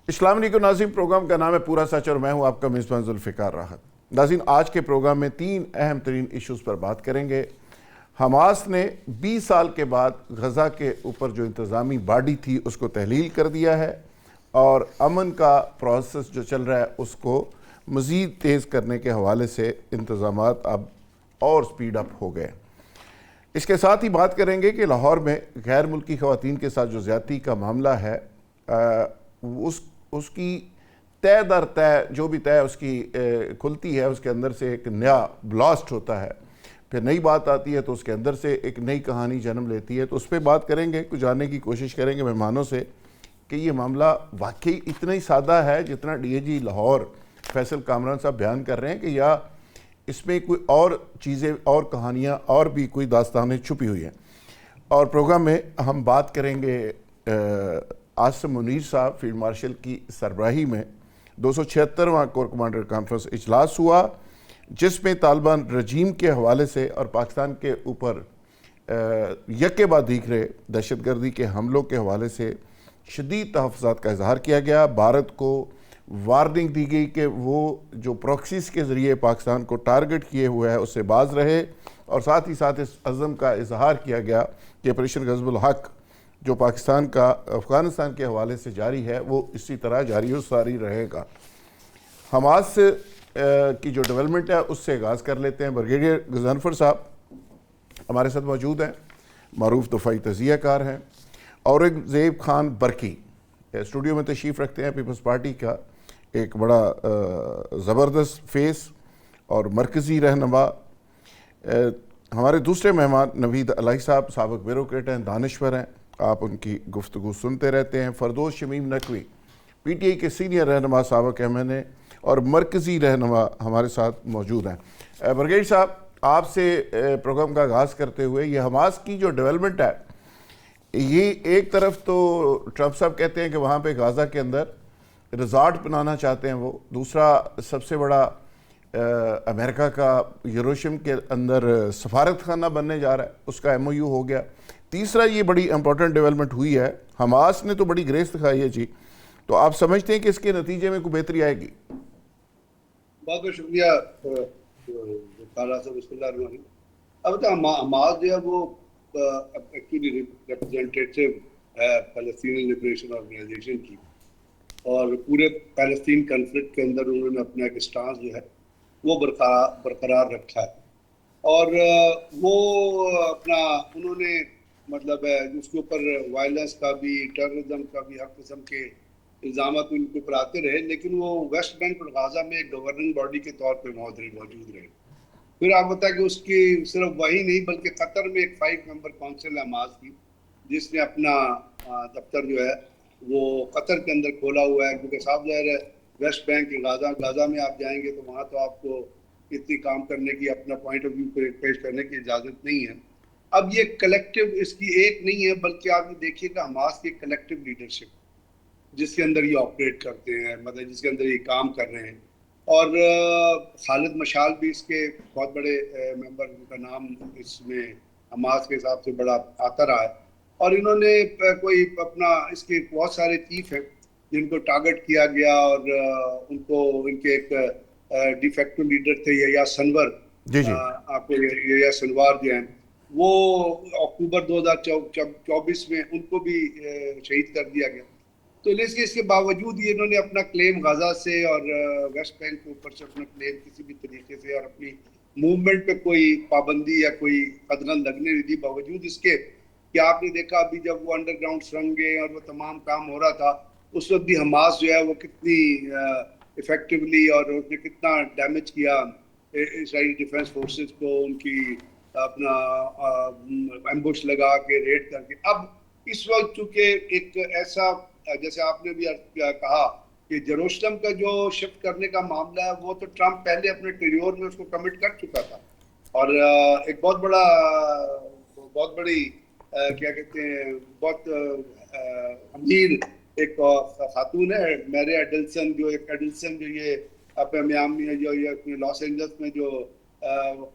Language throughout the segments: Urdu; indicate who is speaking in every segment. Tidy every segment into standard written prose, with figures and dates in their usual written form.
Speaker 1: السلام علیکم ناظرین، پروگرام کا نام ہے پورا سچ اور میں ہوں آپ کا میزبان ذوالفقار راحت۔ ناظرین، آج کے پروگرام میں 3 اہم ترین ایشوز پر بات کریں گے۔ حماس نے 20 سال کے بعد غزہ کے اوپر جو انتظامی باڈی تھی اس کو تحلیل کر دیا ہے، اور امن کا پروسیس جو چل رہا ہے اس کو مزید تیز کرنے کے حوالے سے انتظامات اب اور سپیڈ اپ ہو گئے۔ اس کے ساتھ ہی بات کریں گے کہ لاہور میں غیر ملکی خواتین کے ساتھ جو زیادتی کا معاملہ ہے، اس کی طے در طے جو بھی طے اس کی کھلتی ہے، اس کے اندر سے ایک نیا بلاسٹ ہوتا ہے، پھر نئی بات آتی ہے تو اس کے اندر سے ایک نئی کہانی جنم لیتی ہے۔ تو اس پہ بات کریں گے، کچھ جاننے کی کوشش کریں گے مہمانوں سے کہ یہ معاملہ واقعی اتنا ہی سادہ ہے جتنا ڈی اے جی لاہور فیصل کامران صاحب بیان کر رہے ہیں، کہ یا اس میں کوئی اور چیزیں اور کہانیاں اور بھی کوئی داستانیں چھپی ہوئی ہیں۔ اور پروگرام میں ہم بات کریں گے عاصم منیر صاحب فیلڈ مارشل کی سربراہی میں 276واں کور کمانڈر کانفرنس اجلاس ہوا، جس میں طالبان رجیم کے حوالے سے اور پاکستان کے اوپر یکے بعد دیگرے دہشت گردی کے حملوں کے حوالے سے شدید تحفظات کا اظہار کیا گیا۔ بھارت کو وارننگ دی گئی کہ وہ جو پروکسیز کے ذریعے پاکستان کو ٹارگٹ کیے ہوئے ہے اس سے باز رہے، اور ساتھ ہی ساتھ اس عزم کا اظہار کیا گیا کہ آپریشن غضب الحق جو پاکستان کا افغانستان کے حوالے سے جاری ہے وہ اسی طرح جاری و ساری رہے گا۔ حماس کی جو ڈیولپمنٹ ہے اس سے آغاز کر لیتے ہیں۔ بریگیڈیئر غضنفر صاحب ہمارے ساتھ موجود ہیں، معروف دفاعی تجزیہ کار ہیں۔ اورنگزیب خان برقی اسٹوڈیو میں تشریف رکھتے ہیں، پیپلز پارٹی کا ایک بڑا زبردست فیس اور مرکزی رہنما۔ ہمارے دوسرے مہمان نوید الہی صاحب سابق بیوروکریٹ ہیں، دانشور ہیں، آپ ان کی گفتگو سنتے رہتے ہیں۔ Firdous Shamim Naqvi P T I کے سینئر رہنما سابق ایم این اے اور مرکزی رہنما ہمارے ساتھ موجود ہیں۔ برگیڈ صاحب، آپ سے پروگرام کا آغاز کرتے ہوئے، یہ حماس کی جو ڈیولپمنٹ ہے، یہ ایک طرف تو ٹرمپ صاحب کہتے ہیں کہ وہاں پہ غازہ کے اندر ریزارٹ بنانا چاہتے ہیں وہ، دوسرا سب سے بڑا امریکہ کا یروشلم کے اندر سفارت خانہ بننے جا رہا ہے، اس کا ایم او یو ہو گیا۔ تیسرا یہ بڑی امپورٹنٹ ڈیولپمنٹ ہوئی ہے، حماس نے تو بڑی گریس دکھائی ہے جی، تو آپ سمجھتے ہیں کہ اس کے نتیجے میں کوئی بہتری آئے گی؟
Speaker 2: بہت بہت شکریہ بسم اللہ الرحمن الرحیم۔ اب حماس جو ہے وہ ایکچولی ریپرزینٹیٹیو ہے فلسطینی لبریشن آرگنائزیشن کی، اور پورے فلسطین کنفلکٹ کے اندر انہوں نے اپنا ایک اسٹانس جو ہے وہ برقرار رکھا ہے، اور وہ اپنا انہوں نے مطلب ہے اس کے اوپر وائلنس کا بھی، ٹیررزم کا بھی، ہر قسم کے الزامات ان کے اوپر آتے رہے، لیکن وہ ویسٹ بینک اور غازہ میں ایک گورننگ باڈی کے طور پہ موجود رہے۔ پھر آپ بتائیں کہ اس کی صرف وہی نہیں بلکہ قطر میں ایک 5 ممبر کونسل ہے حماس کی، جس نے اپنا دفتر جو ہے وہ قطر کے اندر کھولا ہوا ہے، کیونکہ صاحب ظاہر ہے ویسٹ بینک غازہ میں آپ جائیں گے تو وہاں تو آپ کو اتنی کام کرنے کی، اپنا پوائنٹ آف ویو پیش کرنے کی اجازت نہیں ہے۔ اب یہ کلیکٹیو اس کی ایک نہیں ہے، بلکہ آپ یہ دیکھیے کہ حماس کی کلیکٹیو لیڈرشپ جس کے اندر یہ آپریٹ کرتے ہیں، مطلب جس کے اندر یہ کام کر رہے ہیں، اور خالد مشال بھی اس کے بہت بڑے ممبر، ان کا نام اس میں حماس کے حساب سے بڑا آتا رہا ہے، اور انہوں نے کوئی اپنا اس کے بہت سارے چیف ہیں جن کو ٹارگٹ کیا گیا، اور ان کو ان کے ایک ڈی فیکٹو لیڈر تھے یا سنور،
Speaker 1: جی جی
Speaker 2: آپ کو یا سنوار جو ہیں، وہ اکتوبر 2024 میں ان کو بھی شہید کر دیا گیا۔ تو اس کے باوجود یہ انہوں نے اپنا کلیم غزہ سے اور ویسٹ بینک کے اوپر سے اپنا کلیم کسی بھی طریقے سے، اور اپنی موومنٹ پہ کوئی پابندی یا کوئی قدغن لگنے نہیں دی، باوجود اس کے کہ آپ نے دیکھا ابھی جب وہ انڈر گراؤنڈ سرنگیں اور وہ تمام کام ہو رہا تھا، اس وقت بھی حماس جو ہے وہ کتنی افیکٹولی اور اس نے کتنا ڈیمیج کیا اسرائیلی ڈیفنس فورسز کو، ان کی اپنا ایمبوش لگا کے ریڈ کر کے۔ اب اس وقت چونکہ ایک ایسا، جیسے آپ نے بھی کہا کہ جروسلم کا جو شفٹ کرنے کا معاملہ ہے، وہ تو ٹرمپ پہلے اپنے ٹیریور میں اس کو کمٹ کر چکا تھا، اور ایک بہت بڑی کیا کہتے ہیں، بہت امیر ایک خاتون ہے میری ایڈلسن، جو یہ اپنے میامی ہے، جو یہ لاس اینجلس میں جو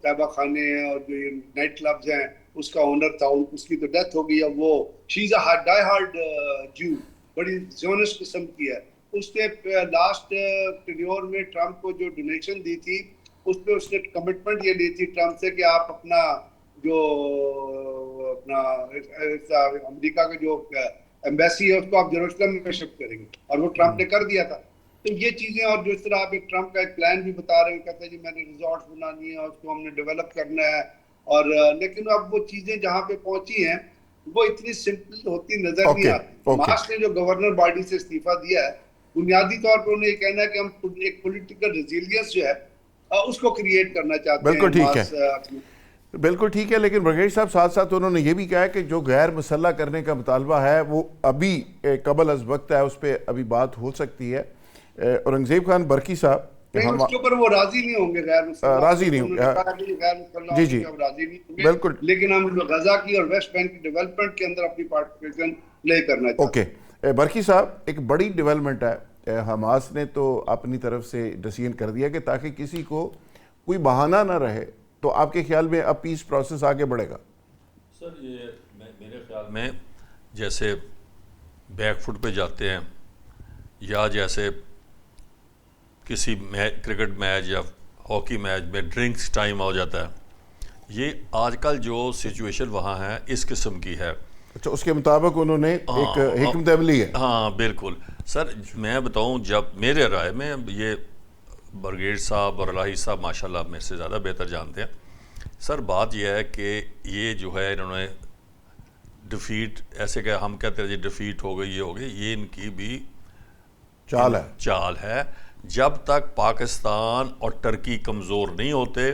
Speaker 2: قہوہ خانے ہیں اور جو نائٹ کلبز ہیں اس کا اونر تھا، اس کی تو ڈیتھ ہو گئی ہے۔ وہ شی از اے ڈائی ہارڈ جو، بڑی زیونسٹ قسم کی ہے، اس نے لاسٹ ٹینیور میں ٹرمپ کو جو ڈونیشن دی تھی اس پہ اس نے کمٹمنٹ یہ لی تھی ٹرمپ سے کہ آپ اپنا جو اپنا امریکہ کا جو ایمبیسی ہے اس کو آپ جیروسلم میں شفٹ کریں گے، اور وہ ٹرمپ نے کر دیا تھا. تو یہ چیزیں، اور جس طرح آپ ایک ٹرمپ کا ایک پلان بھی بتا رہے ہیں، کہتے ہیں جی میں نے ریزورٹس بنانی ہے اور اس کو ہم نے ڈیولپ کرنا ہے، اور لیکن اب وہ چیزیں جہاں پہ پہنچی ہیں وہ اتنی سمپل ہوتی نظر نہیں آتی. مارش نے جو گورنر باڈی سے استعفیٰ دیا ہے، بنیادی طور پر انہیں یہ کہنا ہے کہ ہم ایک پولیٹیکل ریزیلینس جو ہے اس کو کریٹ کرنا چاہتے ہیں.
Speaker 1: بالکل ٹھیک ہے، بالکل ٹھیک ہے، لیکن برگیش صاحب ساتھ ساتھ انہوں نے یہ بھی کہا ہے کہ جو غیر مسلح کرنے کا مطالبہ ہے وہ ابھی قبل از وقت ہے، اس پہ ابھی بات ہو سکتی ہے. اورنگزیب خان برقی صاحب
Speaker 2: اس کے اوپر وہ راضی نہیں ہوں گے، غیر مسلح
Speaker 1: راضی نہیں ہوں
Speaker 2: گے، جی جی راضی نہیں ہوں گے،
Speaker 1: بالکل،
Speaker 2: لیکن ہم غزہ کی اور ویسٹ بینک کی ڈیولپمنٹ کے اندر اپنی پارٹیسپیشن پلے کرنا چاہتے ہیں.
Speaker 1: اوکے برقی صاحب، ایک بڑی ڈیولپمنٹ ہے، حماس نے تو اپنی طرف سے ڈیسیژن کر دیا کہ تاکہ کسی کو کوئی بہانہ نہ رہے، تو آپ کے خیال میں اب پیس پروسیس آگے بڑھے گا؟
Speaker 3: سر یہ میرے خیال میں جیسے بیک فٹ پہ جاتے ہیں، یا جیسے کسی کرکٹ میچ یا ہاکی میچ میں ڈرنکس ٹائم ہو جاتا ہے، یہ آج کل جو سچویشن وہاں ہے اس قسم کی ہے.
Speaker 1: اچھا، اس کے مطابق انہوں نے ایک حکمت عملی ہے.
Speaker 3: ہاں بالکل سر، میں بتاؤں جب میرے رائے میں یہ برگیڈ صاحب اور الہی صاحب ماشاءاللہ میرے سے زیادہ بہتر جانتے ہیں. سر بات یہ ہے کہ یہ جو ہے انہوں نے ڈیفیٹ، ایسے کہ ہم کہتے ہیں جی ڈیفیٹ ہو گئی، یہ ہو گئی، یہ ان کی بھی چال ہے. جب تک پاکستان اور ٹرکی کمزور نہیں ہوتے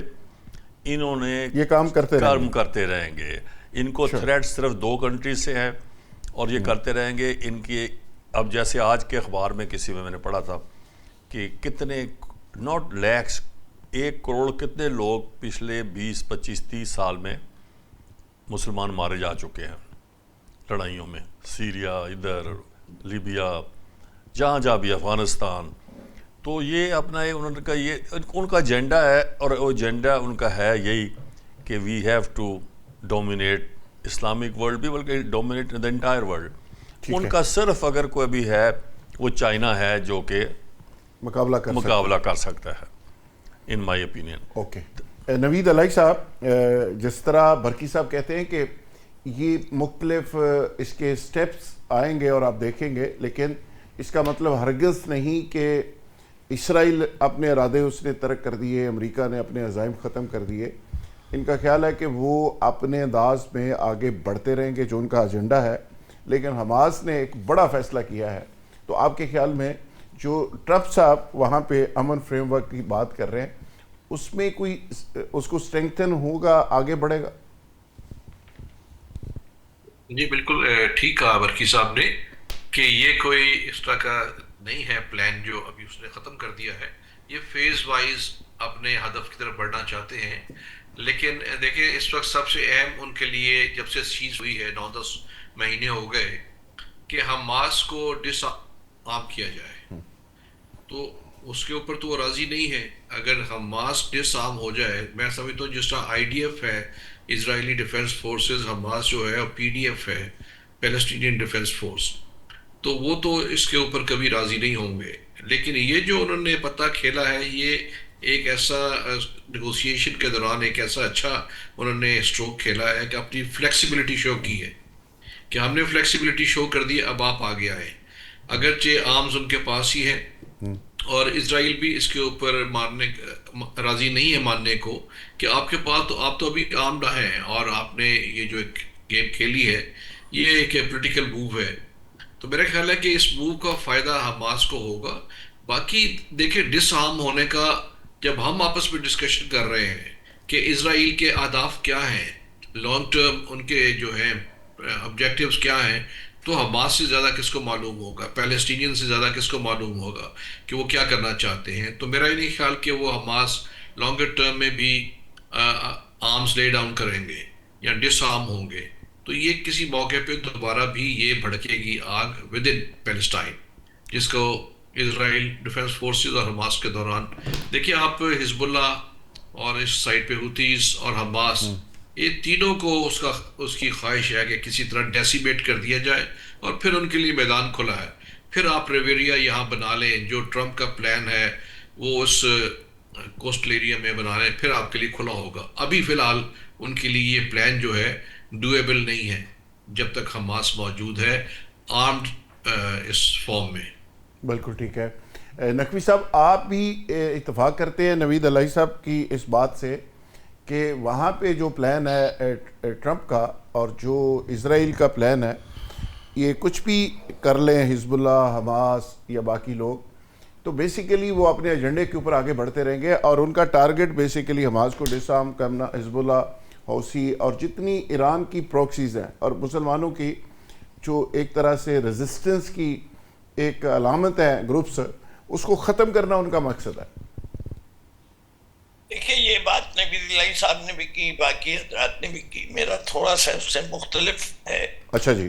Speaker 3: انہوں نے
Speaker 1: یہ کام
Speaker 3: کرتے رہیں گے. ان کو تھریٹ صرف 2 کنٹریز سے ہے اور یہ کرتے رہیں گے. ان کی اب جیسے آج کے اخبار میں کسی میں نے پڑھا تھا کہ کتنے ناٹ لیکس 1 کروڑ کتنے لوگ پچھلے 20 25 30 سال میں مسلمان مارے جا چکے ہیں لڑائیوں میں، سیریا، ادھر لیبیا، جہاں بھی، افغانستان. تو یہ اپنا ان کا یہ ان کا ایجنڈا ہے، اور وہ ایجنڈا ان کا ہے یہی کہ we have to dominate Islamic world بھی، بلکہ ڈومینیٹ دا انٹائر ورلڈ. ان کا صرف اگر کوئی بھی ہے وہ چائنا ہے جو کہ مقابلہ کر سکتا ہے ان مائی اوپینین.
Speaker 1: اوکے نوید علیہ صاحب، جس طرح برقی صاحب کہتے ہیں کہ یہ مختلف اس کے سٹیپس آئیں گے اور آپ دیکھیں گے، لیکن اس کا مطلب ہرگز نہیں کہ اسرائیل اپنے ارادے اس نے ترک کر دیے، امریکہ نے اپنے عزائم ختم کر دیے. ان کا خیال ہے کہ وہ اپنے انداز میں آگے بڑھتے رہیں گے جو ان کا ایجنڈا ہے، لیکن حماس نے ایک بڑا فیصلہ کیا ہے. تو آپ کے خیال میں جو ٹرمپ صاحب وہاں پہ امن فریم ورک کی بات کر رہے ہیں، اس میں کوئی اس کو سٹرینگتھن ہوگا، آگے بڑھے گا؟
Speaker 4: جی بالکل ٹھیک کہا برقی صاحب نے کہ یہ کوئی اس طرح کا نہیں ہے پلان جو ابھی اس نے ختم کر دیا ہے. یہ فیز وائز اپنے ہدف کی طرف بڑھنا چاہتے ہیں. لیکن دیکھیں اس وقت سب سے اہم ان کے لیے جب سے چیز ہوئی ہے 9-10 مہینے ہو گئے کہ حماس کو ڈس آرم کیا جائے. تو اس کے اوپر تو وہ راضی نہیں ہے. اگر حماس ڈس آرم ہو جائے، میں سمجھتا ہوں جس طرح IDF ہے اسرائیلی ڈیفنس فورسز، حماس جو ہے اور PDF ہے پیلسٹینین ڈیفنس فورس، تو وہ تو اس کے اوپر کبھی راضی نہیں ہوں گے. لیکن یہ جو انہوں نے پتہ کھیلا ہے، یہ ایک ایسا نیگوسیشن کے دوران ایک ایسا اچھا انہوں نے اسٹروک کھیلا ہے کہ اپنی فلیکسیبلٹی شو کی ہے کہ ہم نے فلیکسیبلٹی شو کر دی، اب آپ آگے آئے. اگرچہ آرمز ان کے پاس ہی ہے اور اسرائیل بھی اس کے اوپر راضی نہیں ہے ماننے کو کہ آپ کے پاس تو آپ تو ابھی آرمڈ ہیں اور آپ نے یہ جو ایک گیم کھیلی ہے یہ ایک پولیٹیکل موو ہے. تو میرا خیال ہے کہ اس موو کا فائدہ حماس کو ہوگا. باقی دیکھیں ڈس آرم ہونے کا جب ہم آپس میں ڈسکشن کر رہے ہیں کہ اسرائیل کے اہداف کیا ہیں، لانگ ٹرم ان کے جو ہیں آبجیکٹیوز کیا ہیں، تو حماس سے زیادہ کس کو معلوم ہوگا، پیلسٹینین سے زیادہ کس کو معلوم ہوگا کہ وہ کیا کرنا چاہتے ہیں. تو میرا یہ نہیں خیال کہ وہ حماس لانگر ٹرم میں بھی آرمز لے ڈاؤن کریں گے یا ڈس آرم ہوں گے. تو یہ کسی موقع پہ دوبارہ بھی یہ بھڑکے گی آگ ود ان پیلسٹائن، جس کو اسرائیل ڈیفنس فورسز اور حماس کے دوران دیکھیے آپ حزب اللہ اور اس سائڈ پہ حوتیز اور حماس، یہ تینوں کو اس کی خواہش ہے کہ کسی طرح ڈیسیمیٹ کر دیا جائے اور پھر ان کے لیے میدان کھلا ہے. پھر آپ ریویریا یہاں بنا لیں، جو ٹرمپ کا پلان ہے وہ اس کوسٹل ایریا میں بنا لیں، پھر آپ کے لیے کھلا ہوگا. ابھی فی الحال ان کے لیے یہ پلان جو ہے ڈویبل نہیں ہے جب تک حماس موجود ہے آرمڈ اس فارم میں.
Speaker 1: بالکل ٹھیک ہے. نقوی صاحب آپ بھی اتفاق کرتے ہیں نوید علیہ صاحب کی اس بات سے کہ وہاں پہ جو پلان ہے ٹرمپ کا اور جو اسرائیل کا پلان ہے، یہ کچھ بھی کر لیں حزب اللہ، حماس یا باقی لوگ، تو بیسیکلی وہ اپنے ایجنڈے کے اوپر آگے بڑھتے رہیں گے اور ان کا ٹارگٹ بیسیکلی حماس کو ڈس آرم کرنا، حزب اللہ، حوثی اور جتنی ایران کی پروکسیز ہیں اور مسلمانوں کی جو ایک طرح سے ریزسٹنس کی ایک علامت ہے گروپس، اس کو ختم کرنا ان کا مقصد ہے.
Speaker 5: دیکھیں یہ بات نبی علیہ صاحب نے بھی کی، باقی حضرات نے بھی کی، میرا تھوڑا سا اس سے مختلف ہے.
Speaker 1: اچھا جی.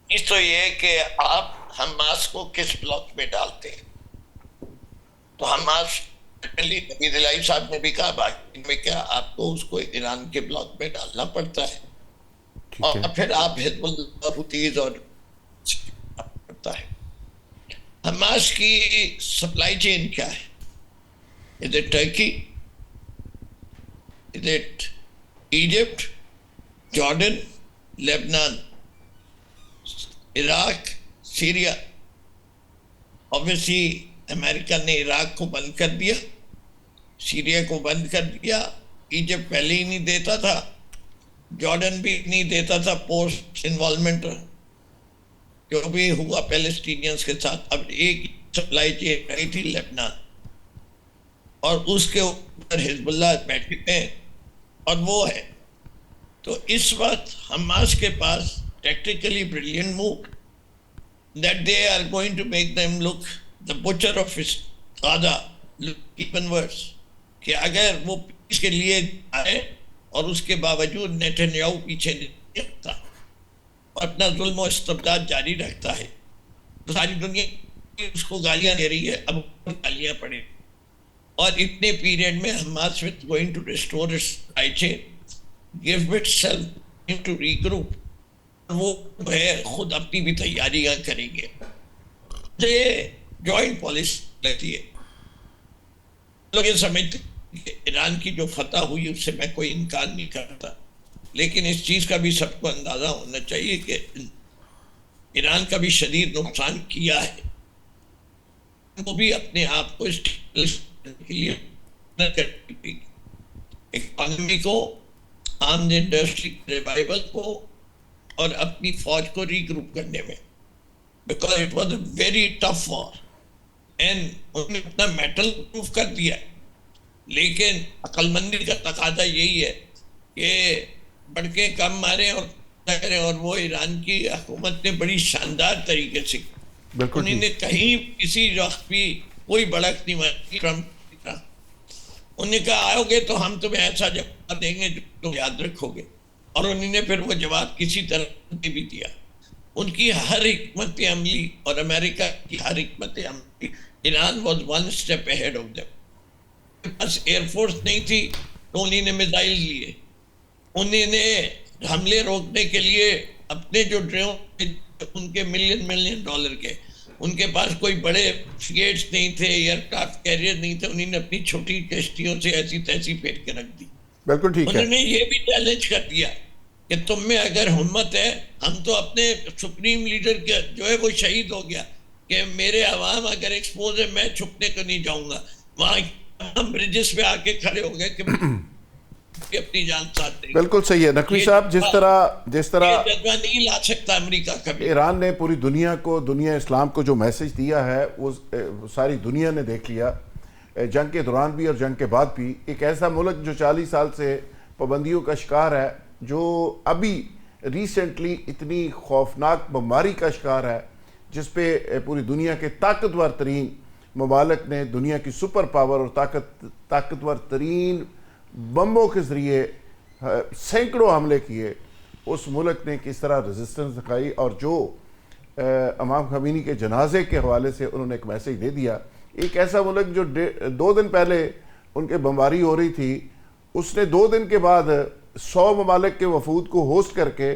Speaker 5: اس تو یہ کہ آپ حماس کو کس بلاک میں ڈالتے ہیں. تو حماس نبی علیہ صاحب نے بھی کہا، باقی میں کیا آپ کو اس کو ایران کے بلاک میں ڈالنا پڑتا ہے اور پھر آپ حزب اللہ حوثیز اور پڑتا ہے. حماس کی سپلائی چین کیا ہے؟ Is it Turkey? Is it Egypt, Jordan, Lebanon, Iraq, Syria? Obviously امریکہ نے عراق کو بند کر دیا، سیریا کو بند کر دیا، ایجپٹ پہلے ہی نہیں دیتا تھا، جارڈن بھی نہیں دیتا تھا پوسٹ انوالومنٹ جو بھی ہوا پیلسٹینینز کے ساتھ. اب ایک سپلائی چین رہی تھی لیبنان، اور اس کے اوپر حزب اللہ بیٹھے ہیں اور وہ ہے. تو اس وقت حماس کے پاس tactically brilliant move that they are going to make them look the butcher of his Gaza look even worse. کہ اگر وہ اس کے لیے آئے اور اس کے باوجود نیتنیاہو پیچھے نہیں رکھتا اور اپنا ظلم و استبداد جاری رکھتا ہے، تو ساری دنیا اس کو گالیاں دے رہی ہے، اب گالیاں پڑے. اور اتنے پیریڈ میں Hamas is going to restore its supply chain, give itself into regroup. وہ ہے خود اپنی بھی تیاریاں کریں گے. یہ جوائنٹ پالیسی لگتی ہے. لوگ یہ سمجھتے کہ ایران کی جو فتح ہوئی اس سے میں کوئی انکار نہیں کرتا، لیکن اس چیز کا بھی سب کو اندازہ ہونا چاہیے کہ ایران کا بھی شدید نقصان کیا ہے. وہ بھی اپنے آپ کو اس کے لیے اکانومی کو، آرمز انڈسٹری ریوائول کو اور اپنی فوج کو ری گروپ کرنے میں. Because it was a very tough war and انہوں نے اپنا میٹل پروف کر دیا. لیکن عقل مندی کا تقاضا یہی ہے کہ بڑکے کم ماریں اور وہ ایران کی حکومت نے بڑی شاندار طریقے سے انہوں نے کہیں کسی وقت بھی کوئی بڑک نہیں ماری. ٹرمپ انہوں نے کہا آؤ گے تو ہم تمہیں ایسا جواب دیں گے جو تم یاد رکھو گے، اور انہوں نے پھر وہ جواب کسی طرح بھی دیا. ان کی ہر حکمت عملی اور امریکہ کی ہر حکمت عملی، Iran was one step ahead of them. بس ایئر فورس نہیں تھی تو انہوں نے میزائل لیے، انہوں نے حملے روکنے کے لیے اپنے جو ڈرون ان کے ملین ڈالر کے، ان کے پاس کوئی بڑے فریگیٹس نہیں تھے، ایئر کرافٹ کیریئر نہیں تھے، انہوں نے اپنی چھوٹی کشتیوں سے ایسی تیسی پھیر کے رکھ دی.
Speaker 1: بالکل ٹھیک ہے.
Speaker 5: انہوں نے یہ بھی چیلنج کر دیا کہ تم میں اگر ہمت ہے، ہم تو اپنے سپریم لیڈر کے جو ہے وہ شہید ہو گیا کہ میرے عوام اگر ایکسپوز ہے میں چھپنے کو نہیں جاؤں گا. وہاں ہم برجز پہ آ کے کھڑے ہو گئے کہ اپنی جان ساتھ دیں گے.
Speaker 1: بالکل صحیح ہے نقوی صاحب. جس طرح
Speaker 5: جذبہ نہیں لا سکتا امریکہ کبھی.
Speaker 1: ایران نے پوری دنیا کو، دنیا اسلام کو جو میسج دیا ہے وہ ساری دنیا نے دیکھ لیا، جنگ کے دوران بھی اور جنگ کے بعد بھی. ایک ایسا ملک جو 40 سال سے پابندیوں کا شکار ہے، جو ابھی ریسنٹلی اتنی خوفناک بمباری کا شکار ہے، جس پہ پوری دنیا کے طاقتور ترین ممالک نے، دنیا کی سپر پاور اور طاقتور ترین بمبوں کے ذریعے سینکڑوں حملے کیے، اس ملک نے کس طرح ریزسٹنس دکھائی اور جو امام خمینی کے جنازے کے حوالے سے انہوں نے ایک میسیج دے دیا. ایک ایسا ملک جو 2 دن پہلے ان کے بمباری ہو رہی تھی، اس نے 2 دن کے بعد 100 ممالک کے وفود کو ہوسٹ کر کے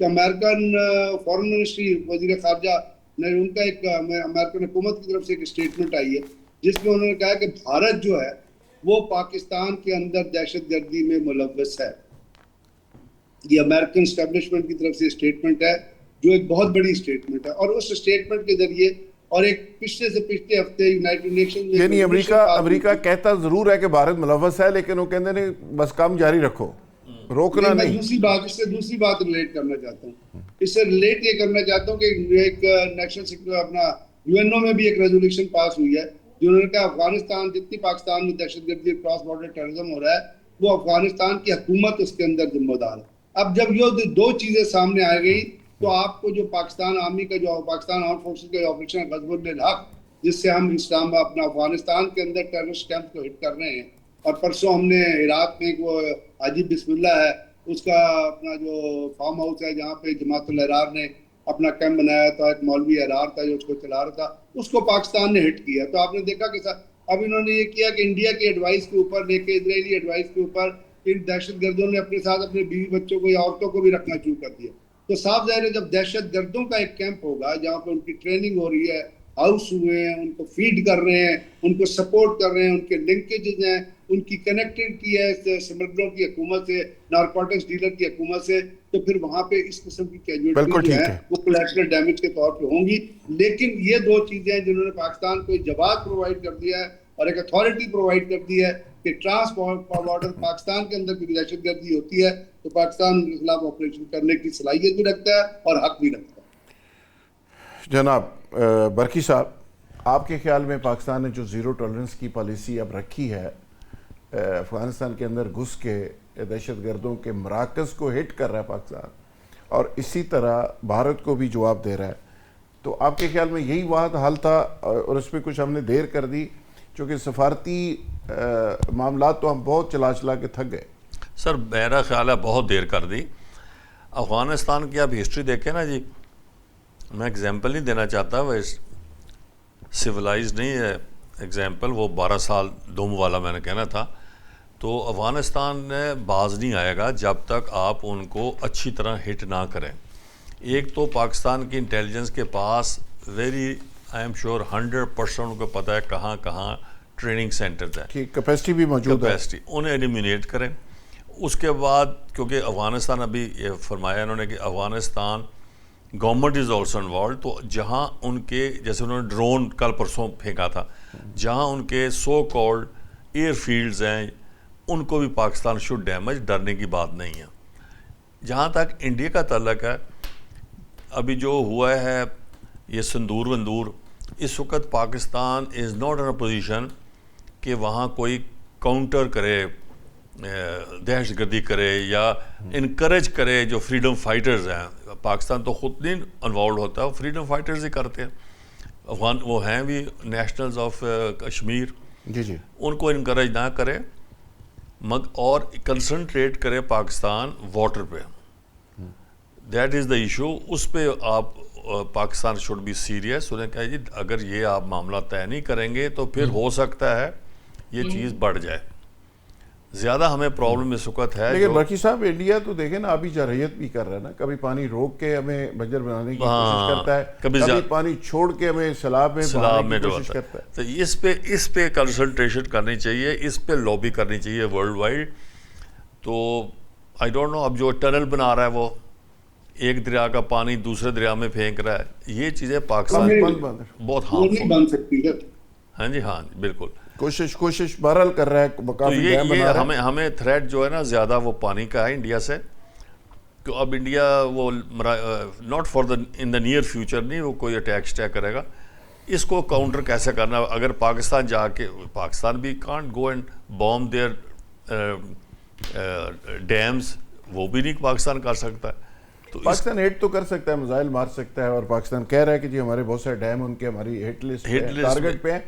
Speaker 2: کہ امریکن فورن منسٹری وزیر خارجہ نے ان کا ایک امریکن حکومت کی طرف سے ایک اسٹیٹمنٹ آئی ہے جس میں انہوں نے کہا کہ بھارت جو ہے وہ پاکستان کے اندر دہشت گردی میں ملوث ہے. یہ امریکن اسٹیبلشمنٹ کی طرف سے اسٹیٹمنٹ ہے جو ایک بہت بڑی اسٹیٹمنٹ ہے, اور اس اسٹیٹمنٹ کے ذریعے اور ایک پچھلے سے پچھلے ہفتے یونائٹڈ نیشن میں
Speaker 1: یعنی امریکہ کہتا ضرور ہے کہ بھارت ملوث ہے, لیکن وہ کہتے ہیں بس کام جاری رکھو, روکنا نہیں.
Speaker 2: میں دوسری بات ریلیٹ کرنا چاہتا ہوں. اس سے ریلیٹ یہ کرنا چاہتا ہوں کہ ایک نیشنل سیکورٹی اپنا UN میں بھی ایک ریزولوشن پاس ہوئی ہے جنہوں نے کہا افغانستان جتنی پاکستان میں دہشت گردی کراس بارڈر ٹیررزم ہو رہا ہے وہ افغانستان کی حکومت اس کے اندر ذمہ دار ہے. اب جب یہ دو چیزیں سامنے آ گئی تو آپ کو جو پاکستان آرمی کا جو پاکستان آرم فورسز کا آپریشن غزوہ الحق جس سے ہم اسلام اپنا افغانستان کے اندر ٹیررسٹ کیمپ کو ہٹ کر رہے ہیں, اور پرسوں ہم نے عراق میں وہ حاجی بسم اللہ ہے اس کا اپنا جو فارم ہاؤس ہے جہاں پہ جماعت الحرار نے اپنا کیمپ بنایا تھا, ایک مولوی حرار تھا جو اس کو چلا رہا تھا, اس کو پاکستان نے ہٹ کیا. تو آپ نے دیکھا کہ اب انہوں نے یہ کیا کہ انڈیا کی ایڈوائس کے اوپر لے کے اسرائیلی ایڈوائس کے اوپر ان دہشت گردوں نے اپنے ساتھ اپنے بیوی بچوں کو یا عورتوں کو بھی رکھنا شروع کر دیا. تو صاف ظاہر ہے جب دہشت گردوں کا ایک کیمپ ہوگا جہاں پہ ان کی ٹریننگ ہو رہی ہے, ہاؤس ہوئے ہیں, ان کو فیڈ کر رہے ہیں, ان کو سپورٹ کر رہے ہیں, ان کے لنکیجز ہیں, ان کی کنیکٹیوٹی ہے اسمگلروں کی حکومت سے, نارکوٹکس ڈیلر کی حکومت سے, تو پھر وہاں پہ اس قسم کی کیجویلٹی جو ہے وہ کولیٹرل ڈیمیج کے طور پہ ہوں گی. لیکن یہ دو چیزیں ہیں جنہوں نے پاکستان کو ایک جواز پرووائڈ کر دیا ہے اور ایک اتھارٹی پرووائڈ کر دی ہے کہ ٹرانسپورٹ پاکستان کے اندر کوئی دہشت گردی ہوتی ہے تو پاکستان ان کے خلاف آپریشن کرنے کی صلاحیت بھی رکھتا ہے اور حق بھی رکھتا ہے.
Speaker 1: جناب برقی صاحب, آپ کے خیال میں پاکستان نے جو زیرو ٹالرنس کی پالیسی اب رکھی ہے, افغانستان کے اندر گھس کے دہشت گردوں کے مراکز کو ہٹ کر رہا ہے پاکستان, اور اسی طرح بھارت کو بھی جواب دے رہا ہے, تو آپ کے خیال میں یہی واحد حل تھا اور اس پہ کچھ ہم نے دیر کر دی چونکہ سفارتی معاملات تو ہم بہت چلا چلا کے تھک گئے؟
Speaker 3: سر میرا خیال ہے بہت دیر کر دی. افغانستان کی آپ ہسٹری دیکھیں نا جی, میں اگزامپل نہیں دینا چاہتا, وہ سویلائز نہیں ہے اگزامپل, وہ 12 سال دوم والا میں نے کہنا تھا. تو افغانستان میں باز نہیں آئے گا جب تک آپ ان کو اچھی طرح ہٹ نہ کریں. ایک تو پاکستان کی انٹیلیجنس کے پاس آئی ایم شیور 100% ان کو پتہ ہے کہاں کہاں ٹریننگ سینٹرز ہیں,
Speaker 1: کہ کیپیسٹی بھی موجود ہے,
Speaker 3: انہیں ایلیمینیٹ کریں. اس کے بعد کیونکہ افغانستان ابھی یہ فرمایا انہوں نے کہ Afghanistan government is also involved, تو جہاں ان کے جیسے انہوں نے ڈرون کل پرسوں پھینکا تھا, جہاں ان کے سو کالڈ ایئر فیلڈز ہیں ان کو بھی پاکستان شوڈ ڈیمیج, ڈرنے کی بات نہیں ہے. جہاں تک انڈیا کا تعلق ہے, ابھی جو ہوا ہے یہ سندور وندور, اس وقت Pakistan is not in a position کہ وہاں کوئی کاؤنٹر کرے, دہشت گردی کرے یا انکریج کرے جو فریڈم فائٹرز ہیں. پاکستان تو خود نہیں انوالوڈ ہوتا, فریڈم فائٹرز ہی کرتے ہیں. افغان وہ ہیں بھی نیشنلز آف کشمیر,
Speaker 1: جی جی,
Speaker 3: ان کو انکریج نہ کرے اور کنسنٹریٹ کرے پاکستان واٹر پہ. That is the issue. اس پہ آپ پاکستان شوڈ بی سیریس. انہیں کہا جی اگر یہ آپ معاملہ طے نہیں کریں گے تو پھر ہو سکتا ہے یہ چیز بڑھ جائے. زیادہ ہمیں پرابلم اس وقت ہے.
Speaker 1: لیکن برقی صاحب انڈیا تو دیکھیں نا ابھی جرحیت بھی کر رہا ہے نا, کبھی پانی روک کے ہمیں بنجر بنانے کی کوشش کرتا ہے, کبھی پانی چھوڑ کے ہمیں سیلاب میں بہانے کی کوشش کرتا ہے.
Speaker 3: تو اس پہ کنسنٹریشن کرنی چاہیے, اس پہ لابی کرنی چاہیے ورلڈ وائڈ. تو آئی ڈونٹ نو اب جو ٹنل بنا رہا ہے وہ ایک دریا کا پانی دوسرے دریا میں پھینک رہا ہے, یہ چیزیں پاکستان بہت ہارمفل. ہاں جی ہاں بالکل,
Speaker 1: کوشش بہرحال کر رہا ہے, کافی ڈیم بنا رہا ہے.
Speaker 3: ہمیں تھریٹ جو ہے نا زیادہ وہ پانی کا ہے انڈیا سے. کہ اب انڈیا وہ not for in the near future نہیں وہ کوئی اٹیک کرے گا. اس کو کاؤنٹر کیسے کرنا, اگر پاکستان جا کے, پاکستان بھی can't go and bomb their dams, وہ بھی نہیں پاکستان کر سکتا. تو
Speaker 1: پاکستان ہٹ تو کر سکتا ہے, میزائل مار سکتا ہے, اور پاکستان کہہ رہا ہے کہ جی ہمارے بہت سارے ڈیم ان کے ہماری ہٹ لسٹ ٹارگٹ پہ ہیں.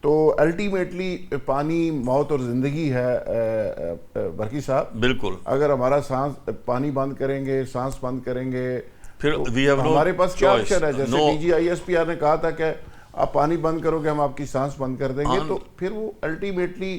Speaker 1: تو الٹیمیٹلی پانی موت اور زندگی ہے برقی صاحب.
Speaker 3: بالکل,
Speaker 1: اگر ہمارا سانس پانی بند کریں گے, سانس بند کریں گے,
Speaker 3: پھر
Speaker 1: ہمارے پاس کیا آپشن ہے. جیسے DGISPR نے کہا تھا کہ آپ پانی بند کرو گے ہم آپ کی سانس بند کر دیں گے, تو پھر وہ الٹیمیٹلی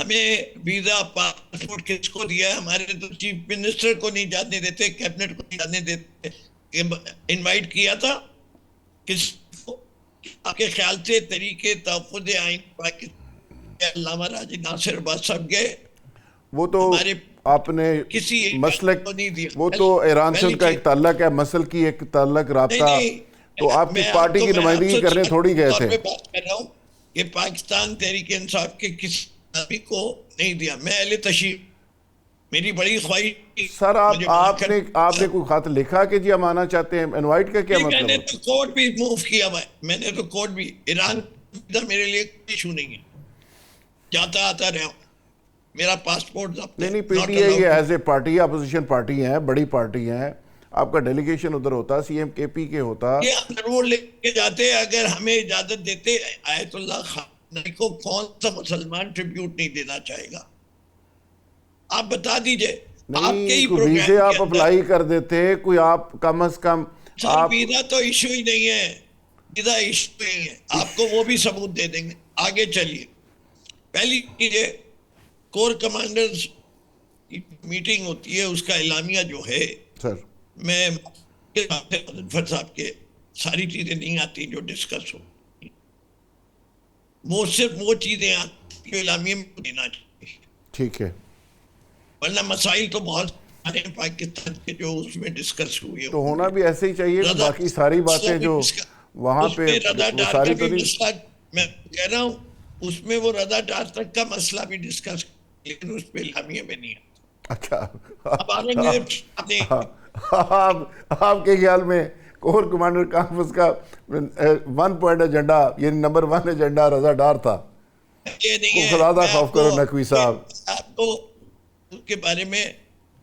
Speaker 5: ہمیں ویزا پاسپورٹ کس کو دیا ہے؟ ہمارے تو چیف منسٹر کو نہیں جانے دیتے, کیبنٹ کو نہیں جانے دیتے. انوائٹ کیا تھا کس کو؟ آپ کے خیال سے طریقے تحفظ آئین پاکستان علامہ راجی ناصر عباس صاحب گئے؟
Speaker 1: وہ تو
Speaker 5: ہمارے
Speaker 1: آپ نے
Speaker 5: کسی
Speaker 1: مسلک,
Speaker 5: کو نہیں دیا.
Speaker 1: وہ تو ایران سے ان کا ایک تعلق ہے, مسل کی ایک تعلق رابطہ, تو آپ کی پارٹی کی نمائندگی کرنے تھوڑی گئے تھے.
Speaker 5: میں بات کر رہا ہوں کہ پاکستان تحریک انصاف کے کسی آدمی کو نہیں دیا. میں اہل تشریف, میری بڑی خواہش.
Speaker 1: سر آپ نے کوئی خط لکھا کہ جی ہم آنا چاہتے ہیں؟ انوائٹ کا کیا
Speaker 5: میں
Speaker 1: مطلب
Speaker 5: نے
Speaker 1: ہے؟
Speaker 5: تو کوڈ بھی موو کیا ہوا ہے, میں نے تو کوڈ بھی. ایران میرے لیے کوئی ایشو نہیں ہے, جاتا آتا رہا ہوں, میرا پاسپورٹ ضبط ہے.
Speaker 1: نہیں P T I as a party opposition party ہیں, بڑی پارٹی ہیں, آپ کا ڈیلیگیشن ادھر ہوتا, سی ایم کے پی کے ہوتا.
Speaker 5: یہ ضرور لے کے جاتے. اگر ہمیں اجازت دیتے آیت اللہ خامنئی کو, کون سا مسلمان ٹریبیوٹ نہیں دینا چاہے گا؟ آپ بتا دیجئے. آپ کے ہی
Speaker 1: نہیں, کوئی
Speaker 5: پروگرام
Speaker 1: ویزے آپ اپلائی کر دیتے, کوئی آپ کم از کم
Speaker 5: سر ویزا تو ایشو ہی نہیں ہے, ویزا ایشو نہیں ہے. آپ کو وہ بھی ثبوت دے دیں گے. آگے چلیے. پہلی چیز ہے کور کمانڈرز کی میٹنگ ہوتی ہے, اس کا اعلامیہ جو ہے,
Speaker 1: سر
Speaker 5: میں ظفر صاحب کے ساری چیزیں نہیں آتی جو ڈسکس ہو, وہ صرف وہ چیزیں آتی جو اعلامیہ میں دینا چاہیے,
Speaker 1: ٹھیک ہے,
Speaker 5: ورنہ مسائل تو بہت سارے ہیں پاکستان کے جو اس میں ڈسکس ہوئے.
Speaker 1: تو ہونا بھی ایسے ہی چاہیے کہ باقی ساری باتیں جو وہاں پہ وہ ساری تو نہیں.
Speaker 5: میں کہہ رہا ہوں اس میں وہ رضا ڈار تک کا مسئلہ بھی ڈسکس, لیکن اس پہ اعلامیہ میں نہیں آتا.
Speaker 1: اچھا,
Speaker 5: اب آرنگزیب نے
Speaker 1: آپ کے خیال میں کور کمانڈر کانفرنس کا 1 پوائنٹ ایجنڈا, یعنی نمبر 1 ایجنڈا رضا ڈار تھا؟
Speaker 5: یہ نہیں ہے.
Speaker 1: خدا دا خوف کرو نقوی صاحب.
Speaker 5: آپ کو اس کے بارے میں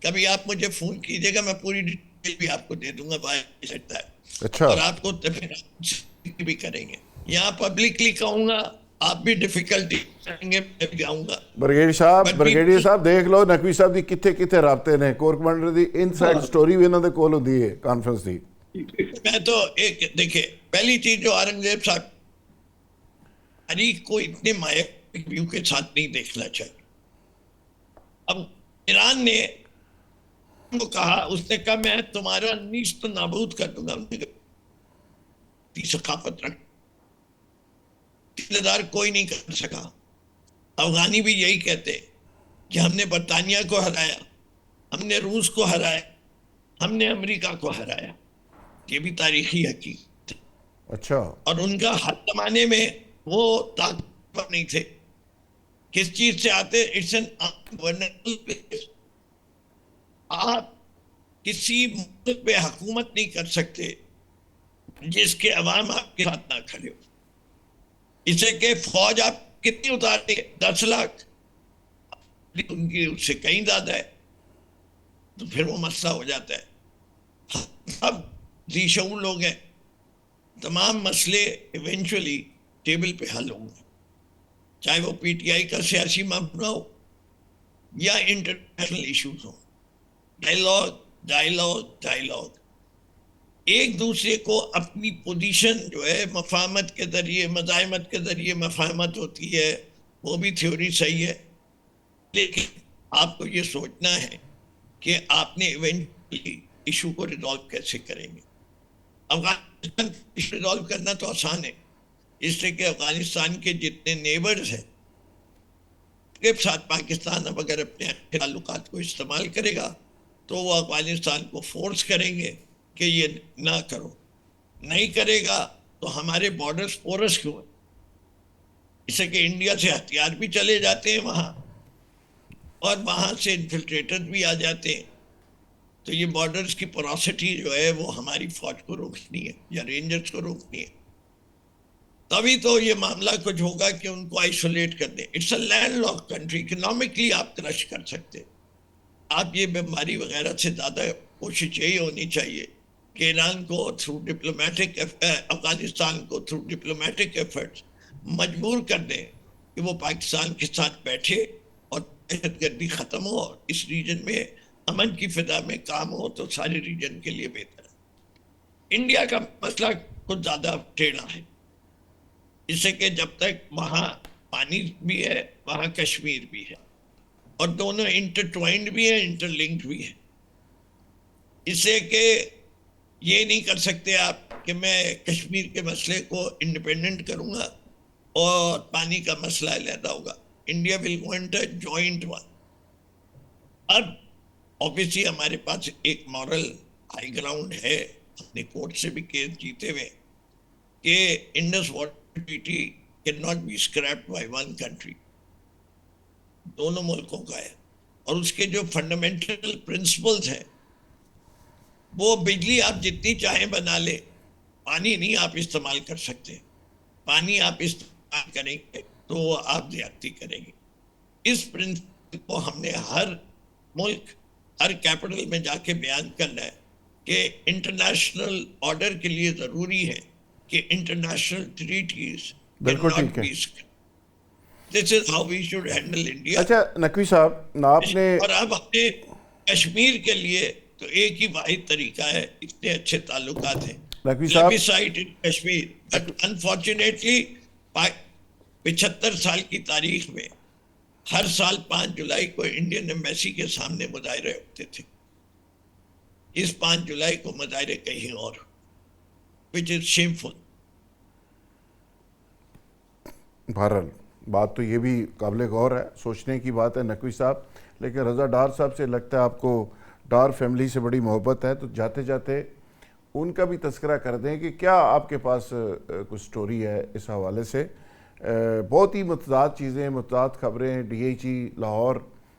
Speaker 5: کبھی آپ مجھے فون کیجئے گا, میں پوری ڈیٹیل بھی آپ کو دے دوں گا باہر سکتا ہے.
Speaker 1: اچھا,
Speaker 5: اور آپ کو بھی کریں گے. یہاں پبلکلی کہوں گا, آپ بھی ڈیفیکلٹی کریں گے, میں بھی آؤں گا.
Speaker 1: بریگیڈیئر صاحب دیکھ لو نقوی صاحب دی کتنے رابطے نے, کور کمانڈر دی انسائیڈ سٹوری بھی انہوں نے کول ہوندی ہے کانفرنس دی.
Speaker 5: میں تو ایک دیکھیں, پہلی چیز جو اورنگزیب صاحب تاریخ کو اتنے مائع ویو کے ساتھ نہیں دیکھنا چاہیے. اب ایران نے کو کہا, اس نے کہا میں تمہارا نیست نابود کر دوں گا. ثقافت رکھ دار کوئی نہیں کر سکا. افغانی بھی یہی کہتے کہ ہم نے برطانیہ کو ہرایا, ہم نے روس کو ہرایا, ہم نے امریکہ کو ہرایا. یہ بھی تاریخی حقیقت.
Speaker 1: اچھا,
Speaker 5: اور ان کا ہر زمانے میں وہ طاقتور نہیں تھے. کس چیز سے آتے؟ It's an ungovernable place. آپ کسی ملک پہ حکومت نہیں کر سکتے جس کے عوام آپ کے ساتھ نہ کھڑے ہو. اسے کہ فوج آپ کتنی اتارتے ہیں؟ 10 لاکھ, ان کی اس سے کہیں زیادہ ہے, تو پھر وہ مسئلہ ہو جاتا ہے. اب ذی شعور لوگ ہیں, تمام مسئلے ایونچولی ٹیبل پہ حل ہوں گے, چاہے وہ پی ٹی آئی کا سیاسی معاملہ ہو یا انٹرنیشنل ایشوز ہوں. ڈائیلاگ ایک دوسرے کو اپنی پوزیشن جو ہے مفاہمت کے ذریعے, مزاحمت کے ذریعے مفاہمت ہوتی ہے, وہ بھی تھیوری صحیح ہے, لیکن آپ کو یہ سوچنا ہے کہ آپ نے ایونچولی ایشو کو ریزالو کیسے کریں گے. افغانستان ایشو ریزالو کرنا تو آسان ہے, اس لیے کہ افغانستان کے جتنے نیبرز ہیں کے ساتھ پاکستان اب اگر اپنے تعلقات کو استعمال کرے گا تو وہ افغانستان کو فورس کریں گے کہ یہ نہ کرو. نہیں کرے گا تو ہمارے بارڈرز پورس کیوں ہیں؟ اس سے کہ انڈیا سے ہتھیار بھی چلے جاتے ہیں وہاں, اور وہاں سے انفلٹریٹر بھی آ جاتے ہیں. تو یہ بارڈرز کی پوراسٹی جو ہے وہ ہماری فوج کو روکنی ہے یا رینجرز کو روکنی ہے. تبھی تو یہ معاملہ کچھ ہوگا کہ ان کو آئسولیٹ کر دیں. It's a land lock country, economically آپ کرش کر سکتے. آپ یہ بیماری وغیرہ سے زیادہ کوشش یہی ہونی چاہیے کہ ایران کو تھرو ڈپلومیٹک, افغانستان کو تھرو ڈپلومیٹک ایفرٹس مجبور کر دیں کہ وہ پاکستان کے ساتھ بیٹھے اور دہشت گردی ختم ہو اور اس ریجن میں امن کی فضا میں کام ہو, تو سارے ریجن کے لیے بہتر ہے. انڈیا کا مسئلہ کچھ زیادہ ٹیڑھا ہے, اس سے کہ جب تک وہاں پانی بھی ہے، وہاں کشمیر بھی ہے، اور دونوں انٹرٹوائنڈ بھی ہیں، انٹرلنکڈ بھی ہیں. اس سے کہ یہ نہیں کر سکتے آپ کہ میں کشمیر کے مسئلے کو انڈیپینڈنٹ کروں گا اور پانی کا مسئلہ علیحدہ ہوگا. India will go into joint one. اب obviously ہمارے پاس ایک مورل ہائی گراؤنڈ ہے، اپنے کورٹ سے بھی کیس جیتے ہوئے، کہ Indus water treaty can not be scrapped by one country, دونوں ملکوں کا ہے. اور اس کے جو فنڈامنٹل پرنسپلز ہیں، وہ بجلی آپ جتنی چاہیں بنا لے، پانی نہیں آپ استعمال کر سکتے. پانی آپ استعمال کریں گے تو وہ آپ زیادتی کریں گے. اس پرنسپل کو ہم نے ہر ملک، ہر کیپٹل میں جا کے بیان کرنا ہے کہ انٹرنیشنل آرڈر کے لیے ضروری ہے کہ انٹرنیشنل ٹریٹیز
Speaker 1: بالکل ٹھیک ہے.
Speaker 5: This is how we should handle India.
Speaker 1: اچھا نقوی صاحب، آپ نے
Speaker 5: اور اب ہمیں کشمیر کے لیے تو ایک ہی واحد طریقہ ہے، اتنے اچھے تعلقات ہیں،
Speaker 1: نقوی صاحب
Speaker 5: پلیبیسائٹ ان کشمیر. بٹ انفارچونیٹلی 75 سال کی تاریخ میں ہر سال 5 جولائی کو انڈین ایمبیسی کے سامنے مظاہرے ہوتے تھے. اس 5 جولائی کو مظاہرے کہیں اور، which is shameful.
Speaker 1: بہرحال بات تو یہ بھی قابل غور ہے، سوچنے کی بات ہے نقوی صاحب. لیکن رضا ڈار صاحب سے لگتا ہے آپ کو ڈار فیملی سے بڑی محبت ہے، تو جاتے جاتے ان کا بھی تذکرہ کر دیں کہ کیا آپ کے پاس کچھ سٹوری ہے اس حوالے سے. بہت ہی متضاد چیزیں، متضاد خبریں. ڈی ایچ ای لاہور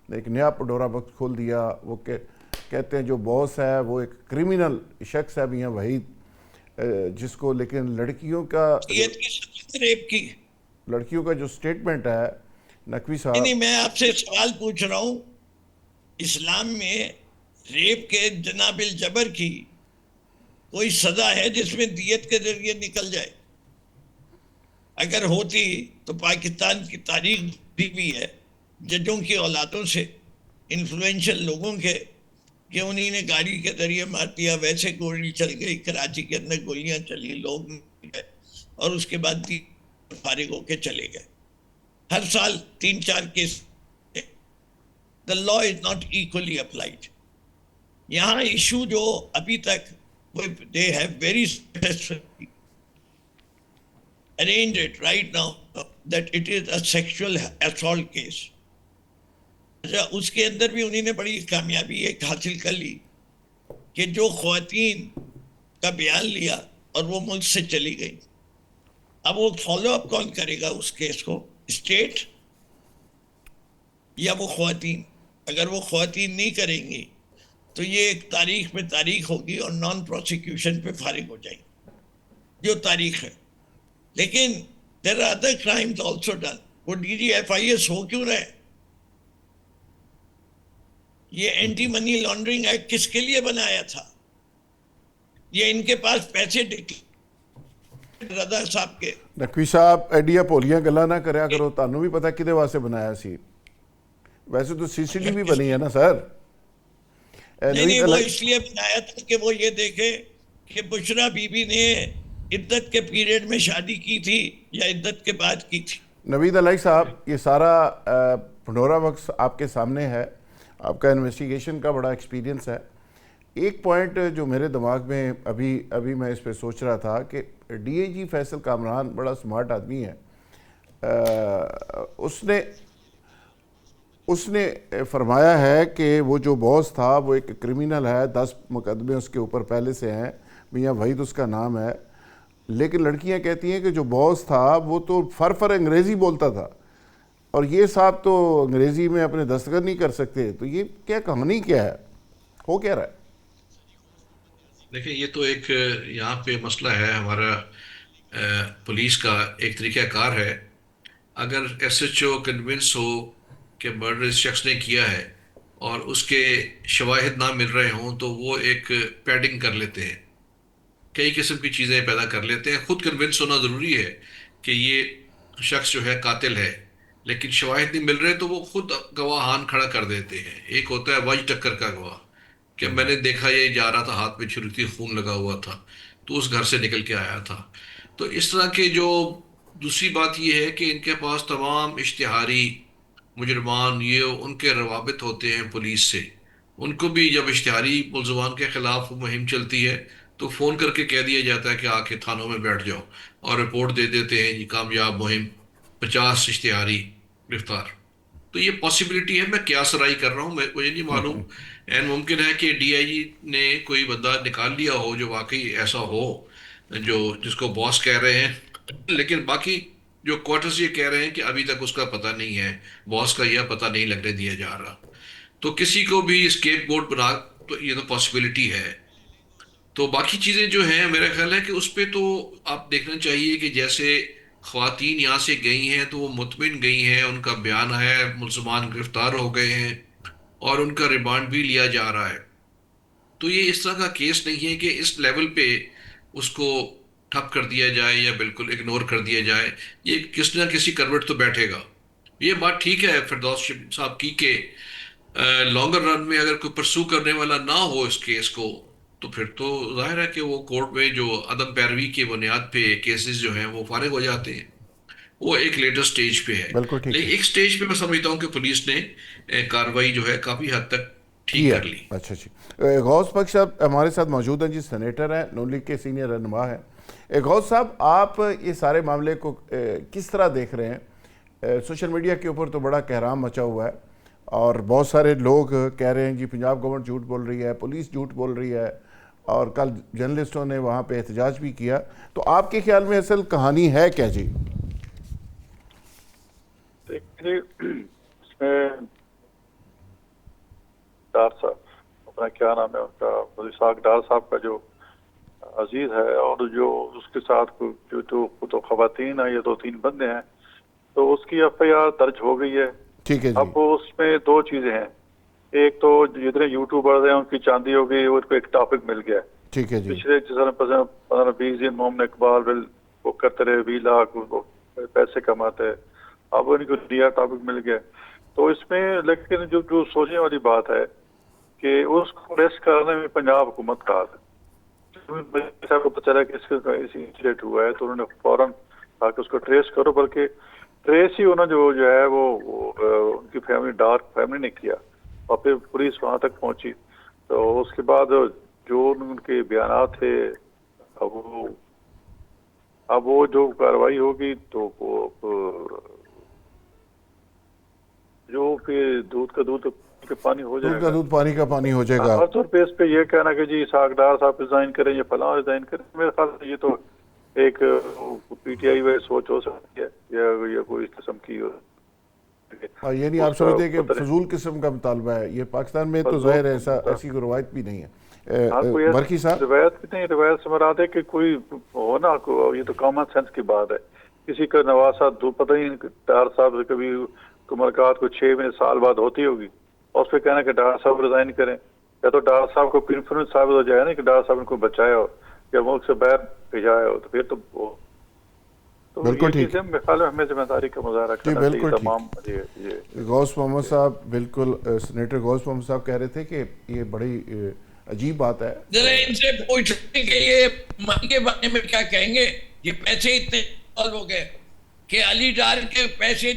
Speaker 1: نے ایک نیا پڈورا باکس کھول دیا. وہ کہتے ہیں جو باس ہے وہ ایک کرمنل شخص ہے میاں وحید، جس کو لیکن لڑکیوں کا جو سٹیٹمنٹ ہے نقوی صاحب.
Speaker 5: نہیں، میں آپ سے سوال پوچھ رہا ہوں، اسلام میں ریپ کے جناب الجبر کی کوئی سزا ہے جس میں دیت کے ذریعے نکل جائے؟ اگر ہوتی تو پاکستان کی تاریخ بھی ہے ججوں کی اولادوں سے، انفلوئنشل لوگوں کے، کہ انہی نے گاڑی کے ذریعے مار دیا، ویسے گولی چل گئی، کراچی کے اندر گولیاں چلی، لوگ گئے اور اس کے بعد فارغ ہو کے چلے گئے. ہر سال 3-4 case. The law is not equally applied. یہاں ایشو جو ابھی تک they have very successfully arranged it right now that it is a sexual assault case. اس کے اندر بھی انہوں نے بڑی کامیابی ایک حاصل کر لی کہ جو خواتین کا بیان لیا اور وہ ملک سے چلی گئی. اب وہ فالو اپ کون کرے گا اس کیس کو؟ اسٹیٹ یا وہ خواتین؟ اگر وہ خواتین نہیں کریں گی تو یہ ایک تاریخ میں تاریخ ہوگی اور نان پروسیکیوشن پہ فارغ ہو جائیں گی، جو تاریخ ہے. لیکن there are other crimes also done. وہ D G F I S ہو کیوں رہے؟ یہ اینٹی منی لانڈرنگ ایکٹ کس کے لیے بنایا تھا؟ یہ ان کے پاس پیسے رضا صاحب کے.
Speaker 1: نقوی صاحب ایڈیا پولیاں گلا نہ کریا کرو، تانوں بھی پتہ کدے واسطے بنایا سی. ویسے تو سی سی ٹی وی بنی ہے نا سر.
Speaker 5: نہیں، وہ اس لیے بنایا تھا کہ وہ یہ دیکھے کہ بشرا بی بی نے عدت کے پیریڈ میں شادی کی تھی یا عدت کے بعد کی تھی.
Speaker 1: نوید علی صاحب، یہ سارا پنڈورا باکس آپ کے سامنے ہے، آپ کا انویسٹیگیشن کا بڑا ایکسپیرینس ہے. ایک پوائنٹ جو میرے دماغ میں ابھی میں اس پہ سوچ رہا تھا کہ ڈی اے جی فیصل کامران بڑا سمارٹ آدمی ہے. اس نے فرمایا ہے کہ وہ جو باس تھا وہ ایک کرمنل ہے، 10 مقدمے اس کے اوپر پہلے سے ہیں، میاں وحید اس کا نام ہے. لیکن لڑکیاں کہتی ہیں کہ جو باس تھا وہ تو فر انگریزی بولتا تھا اور یہ صاحب تو انگریزی میں اپنے دستخط نہیں کر سکتے. تو یہ کیا کہانی کیا ہے، ہو کیا رہا ہے؟
Speaker 4: دیکھیں، یہ تو ایک یہاں پہ مسئلہ ہے ہمارا پولیس کا ایک طریقہ کار ہے. اگر ایس ایچ او کنونس ہو کہ مرڈر اس شخص نے کیا ہے اور اس کے شواہد نہ مل رہے ہوں تو وہ ایک پیڈنگ کر لیتے ہیں، کئی قسم کی چیزیں پیدا کر لیتے ہیں. خود کنونس ہونا ضروری ہے کہ یہ شخص جو ہے قاتل ہے، لیکن شواہد نہیں مل رہے تو وہ خود گواہان کھڑا کر دیتے ہیں. ایک ہوتا ہے وج ٹکر کا گواہ کہ میں نے دیکھا یہ جا رہا تھا، ہاتھ میں چھری تھی، خون لگا ہوا تھا، تو اس گھر سے نکل کے آیا تھا. تو اس طرح کے جو دوسری بات یہ ہے کہ ان کے پاس تمام اشتہاری مجرمان یہ ان کے روابط ہوتے ہیں پولیس سے. ان کو بھی جب اشتہاری ملزمان کے خلاف مہم چلتی ہے تو فون کر کے کہہ دیا جاتا ہے کہ آ کے تھانوں میں بیٹھ جاؤ اور رپورٹ دے دیتے ہیں یہ کامیاب مہم 50 اشتہاری گرفتار. تو یہ پاسبلٹی ہے. میں قیاس رائی کر رہا ہوں, مجھے نہیں معلوم. این ممکن ہے کہ ڈی آئی جی نے کوئی بندہ نکال لیا ہو جو واقعی ایسا ہو جو جس کو باس کہہ رہے ہیں, لیکن باقی جو کوارٹرز یہ کہہ رہے ہیں کہ ابھی تک اس کا پتہ نہیں ہے, باس کا یہ پتہ نہیں لگنے دیا جا رہا. تو کسی کو بھی اسکیپ گوٹ بنا تو یہ تو پاسبلٹی ہے. تو باقی چیزیں جو ہیں میرا خیال ہے کہ اس پہ تو آپ دیکھنا چاہیے کہ جیسے خواتین یہاں سے گئی ہیں تو وہ مطمئن گئی ہیں, ان کا بیان ہے, ملزمان گرفتار ہو گئے ہیں اور ان کا ریمانڈ بھی لیا جا رہا ہے. تو یہ اس طرح کا کیس نہیں ہے کہ اس لیول پہ اس کو ٹھپ کر دیا جائے یا بالکل اگنور کر دیا جائے. یہ کسی نہ کسی کروٹ تو بیٹھے گا. یہ بات ٹھیک ہے فردوس صاحب کی کہ لانگر رن میں اگر کوئی پرسو کرنے والا نہ ہو اس کیس کو تو پھر تو ظاہر ہے کہ وہ کورٹ میں جو عدم پیروی کی بنیاد پہ کیسز جو ہیں وہ فارغ ہو جاتے ہیں. وہ ایک لیٹر سٹیج پہ ہے.
Speaker 1: بالکل ٹھیک ہے.
Speaker 4: لیکن ایک سٹیج پہ میں سمجھتا ہوں کہ پولیس نے کاروائی جو ہے کافی حد تک ٹھیک کر لی.
Speaker 1: اچھا جی, غوث بخش صاحب ہمارے ساتھ موجود ہیں جی, سینیٹر ہیں, نون لیگ کے سینئر رہنما ہیں. غوث صاحب, آپ یہ سارے معاملے کو کس طرح دیکھ رہے ہیں؟ سوشل میڈیا کے اوپر تو بڑا کہرام مچا ہوا ہے اور بہت سارے لوگ کہہ رہے ہیں جی پنجاب گورنمنٹ جھوٹ بول رہی ہے, پولیس جھوٹ بول رہی ہے, اور کل جرنلسٹوں نے وہاں پہ احتجاج بھی کیا. تو آپ کے خیال میں اصل کہانی ہے کیا جی؟
Speaker 6: اس میں ڈار صاحب, اپنا کیا نام ہے ان کا, اسحاق ڈار صاحب کا جو عزیز ہے اور جو اس کے ساتھ جو خواتین ہیں, یہ 2-3 بندے ہیں, تو اس کی ایف آئی آر درج ہو گئی ہے.
Speaker 1: ٹھیک ہے جی.
Speaker 6: اب اس میں 2 چیزیں ہیں. ایک تو جتنے یوٹیوبرز ہیں ان کی چاندی ہو گئی, ان کو ایک ٹاپک مل گیا.
Speaker 1: ٹھیک ہے جی.
Speaker 6: پچھلے 15-20 دن محمد اقبال وہ کرتے رہے 20 لاکھ پیسے کماتے, اب ان کو نیا ٹاپک مل گیا. تو اس میں لیکن جو سوچنے والی بات ہے کہ اس کو ریسٹ کرنے میں پنجاب حکومت کا ہاتھ ہے. صاحب کو پتہ چلا کہ اس کا انسیڈنٹ ہوا ہے تو انہوں نے فوراً کہا کہ اس کو ٹریس کرو, بلکہ ٹریس ہی انہوں جو ہے وہ ان کی فیملی, ڈارک فیملی نے کیا, اور پھر پولیس وہاں تک پہنچی. تو اس کے بعد جو ان کے بیانات تھے, اب وہ جو کارروائی ہوگی تو وہ جو کہ دودھ کا دودھ کا پانی ہو جائے گا,
Speaker 1: دودھ کا دودھ پانی کا پانی ہو جائے گا.
Speaker 6: ہر طور پہ اس پہ یہ کہنا کہ جی اسحاق ڈار صاحب ریزائن کریں یا فلاں ریزائن کریں, میرے خیال سے یہ تو ایک پی ٹی آئی والی سوچ ہو سکتی ہے یا کوئی اس قسم کی.
Speaker 1: یہ نہیں آپ سمجھتے کہ فضول قسم کا مطالبہ ہے یہ؟ پاکستان میں تو ظاہر ہے ایسی کوئی روایت بھی نہیں ہے. برقی صاحب,
Speaker 6: روایت بھی نہیں, روایت سے مراد ہے کہ کوئی ہو نا, یہ تو کامن سینس کی بات ہے. کسی کا نواسا پتہ نہیں ڈار صاحب سے کبھی ملاقات کو 6 مہینے سال بعد ہوتی ہوگی, اور اس پہ کہنا کہ ڈار صاحب ریزائن کریں, یا تو ڈار صاحب کو انفلوئنس ثابت ہو جائے نا کہ ڈار صاحب ان کو بچایا ہو یا ملک سے باہر بھیجایا ہو, تو پھر تو
Speaker 1: بالکل ٹھیک ہے.
Speaker 6: میرے خیال میں ہمیں ذمہ داری کا مظاہرہ کرنا چاہیے تمام.
Speaker 1: غوث محمد صاحب, بالکل سینیٹر غوث محمد صاحب کہہ رہے تھے کہ یہ بڑی عجیب بات ہے.
Speaker 5: ذرا ان سے پوچھیں کہ یہ منی کے بارے میں کیا کہیں گے؟ یہ پیسے اتنے ہو گئے کہ علی ڈار کے پیسے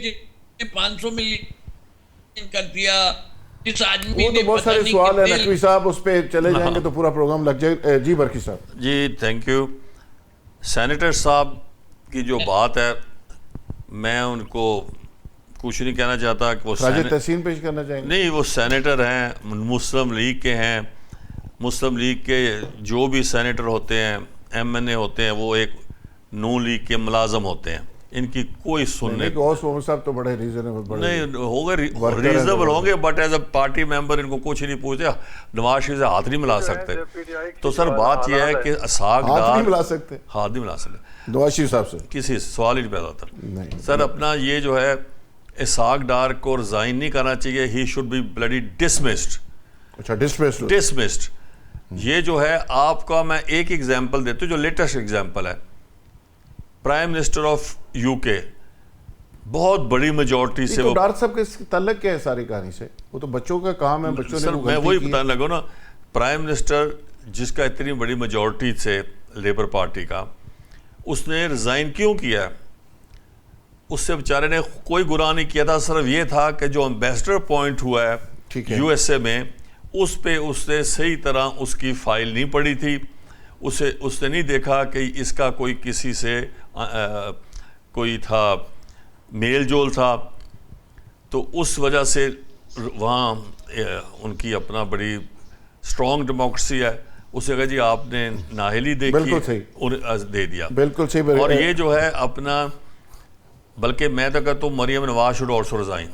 Speaker 5: 500 ملین کر دیا. اس آدمی
Speaker 1: وہ تو بہت سارے سوال ہیں نقوی صاحب, اس پہ چلے جائیں گے تو پورا پروگرام لگ جائے. جی برقی صاحب.
Speaker 3: جی تھینک یو. سینیٹر صاحب کی جو بات ہے, میں ان کو کچھ نہیں کہنا چاہتا کہ وہ
Speaker 1: تحسین پیش کرنا چاہیں گے.
Speaker 3: نہیں, وہ سینیٹر ہیں, مسلم لیگ کے ہیں. مسلم لیگ کے جو بھی سینیٹر ہوتے ہیں, ایم این اے ہوتے ہیں, وہ ایک نون لیگ کے ملازم ہوتے ہیں. ان کی کوئی سننے
Speaker 1: غوث محمد صاحب تو بڑے ریزنیبل
Speaker 3: نہیں ہوگا, ریزنیبل ہوں گے, بٹ ایز اے پارٹی ممبر ان کو کچھ نہیں پوچھتے. نواز شریف سے ہاتھ نہیں ملا سکتے. تو سر بات یہ ہے کہ اسحاق ڈار
Speaker 1: ہاتھ نہیں ملا سکتے,
Speaker 3: ہاتھ نہیں ملا سکتے
Speaker 1: نواز شریف صاحب سے
Speaker 3: کسی سوال ہی نہیں پیدا ہوتا. سر اپنا یہ جو ہے اسحاق ڈار کو ریزائن نہیں کرنا چاہیے. He should be bloody dismissed.
Speaker 1: اچھا,
Speaker 3: ڈسمسڈ. یہ جو ہے آپ کا, میں ایک ایگزامپل دیتا ہوں جو لیٹسٹ ایگزامپل ہے. پرائم منسٹر آف یو کے بہت بڑی میجورٹی سے,
Speaker 1: وہ ڈار صاحب کے تعلق کیا ہے ساری کہانی سے؟ وہ تو بچوں کا کام ہے, بچوں نے
Speaker 3: میں وہی بتانے لگا نا. پرائم منسٹر جس کا اتنی بڑی میجورٹی سے لیبر پارٹی کا, اس نے ریزائن کیوں کیا؟ اس سے بیچارے نے کوئی گناہ نہیں کیا تھا, صرف یہ تھا کہ جو امبیسڈر اپوائنٹ ہوا ہے یو ایس اے میں, اس پہ اس نے صحیح طرح اس کی فائل نہیں پڑھی تھی, اس نے نہیں دیکھا کہ اس کا کوئی کسی سے کوئی تھا میل جول تھا, تو اس وجہ سے وہاں ان کی اپنا بڑی اسٹرانگ ڈیموکریسی ہے, اس نے کہا جی آپ نے نااہلی دیکھی دے دیا.
Speaker 1: بالکل صحیح.
Speaker 3: اور یہ جو ہے اپنا, بلکہ میں تو کہتا ہوں Maryam Nawaz should also resign,